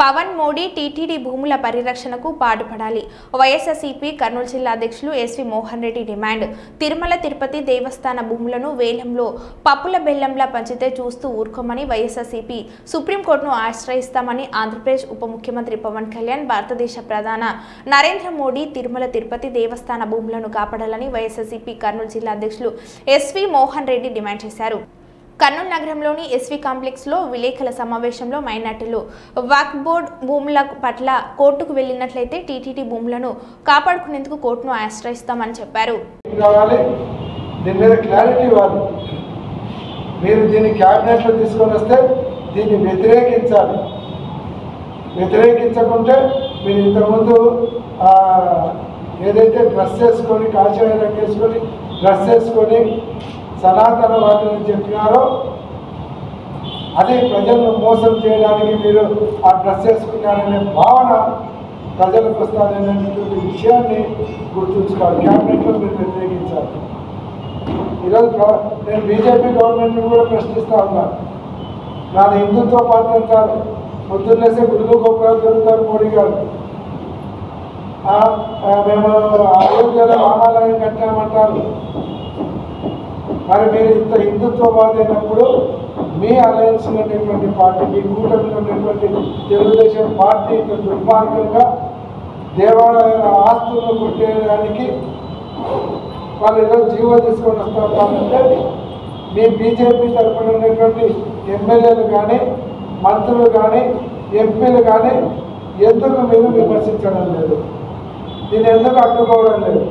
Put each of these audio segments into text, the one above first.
Pawan Modi TTD భూముల పరిరక్షణకు పాటుపడాలి. వైఎస్ఆర్సీపీ కర్నూలు జిల్లా అధ్యక్షులు ఎస్వి మోహన్ రెడ్డి డిమాండ్. తిరుమల తిరుపతి దేవస్థాన భూములను వేలంలో పప్పుల బెల్లంలా పంచితే చూస్తూ ఊరుకోమని వైఎస్ఆర్సీపీ సుప్రీంకోర్టును ఆశ్రయిస్తామని ఆంధ్రప్రదేశ్ ఉప ముఖ్యమంత్రి పవన్ కళ్యాణ్ భారతదేశ ప్రధాని నరేంద్ర మోడీ తిరుమల తిరుపతి దేవస్థాన భూములను కాపాడాలని వైఎస్ఆర్సీపీ కర్నూలు జిల్లా అధ్యక్షులు ఎస్వి మోహన్ రెడ్డి డిమాండ్ చేశారు. కర్నూలు నగరంలోని ఎస్వి కాంప్లెక్స్ లో విలేకరుల సమావేశంలో మైనార్టీలు వక్ఫ్ బోర్డు భూముల పట్ల కోర్టుకు వెళ్లినట్లయితే టీటీడీ భూములను కాపాడుకునేందుకు కోర్టును ఆశ్రయిస్తామని చెప్పారు. మీరు దీన్ని క్యాబినెట్ లో తీసుకొని వస్తే దీన్ని వ్యతిరేకించాలి. వ్యతిరేకించకుంటే మీరు ఇంతకుముందు ఏదైతే డ్రెస్ వేసుకొని కాషాయ రంగు వేసుకొని డ్రెస్ వేసుకొని సనాతన వాటిని చెప్పినారో అది ప్రజలను మోసం చేయడానికి మీరు ఆ డ్రెస్ వేసుకున్నారనే భావన ప్రజలకు వస్తారనేటువంటి విషయాన్ని గుర్తుంచుకోవాలి. క్యాబినెట్లో మీరు వ్యతిరేకించాలి. ఈరోజు నేను బీజేపీ గవర్నమెంట్ని కూడా ప్రశ్నిస్తూ ఉన్నాను. నాది హిందుత్వ పార్టీ అంటారు, పొద్దున్నేసే గుళ్ళు గొప్పలు దొరుకుతారు మోడీ గారు. మేము అయోధ్యలో రామాలయం కట్టామంటారు. మరి మీరు ఇంత హిందుత్వవాది అయినప్పుడు మీ అలయన్స్ ఉన్నటువంటి పార్టీ, మీ కూటమిలో ఉన్నటువంటి తెలుగుదేశం పార్టీ ఇంత దుర్మార్గంగా దేవాలయాల ఆస్తులను కొట్టేయడానికి వాళ్ళు ఈరోజు జీవో తీసుకొని వస్తారంటే మీ బీజేపీ తరఫున ఉన్నటువంటి ఎమ్మెల్యేలు కానీ మంత్రులు కానీ ఎంపీలు కానీ ఎందుకు మీరు విమర్శించడం లేదు? దీన్ని ఎందుకు అడ్డుకోవడం లేదు?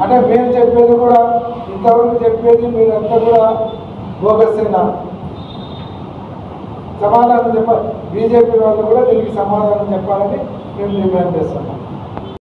అంటే మీరు చెప్పేది కూడా ఇంతవరకు చెప్పేది మీరంతా కూడా బోగస్సేనా? సమాధానం చెప్పాలి. బీజేపీ వాళ్ళు కూడా దీనికి సమాధానం చెప్పాలని మేము డిమాండ్ చేస్తున్నాం.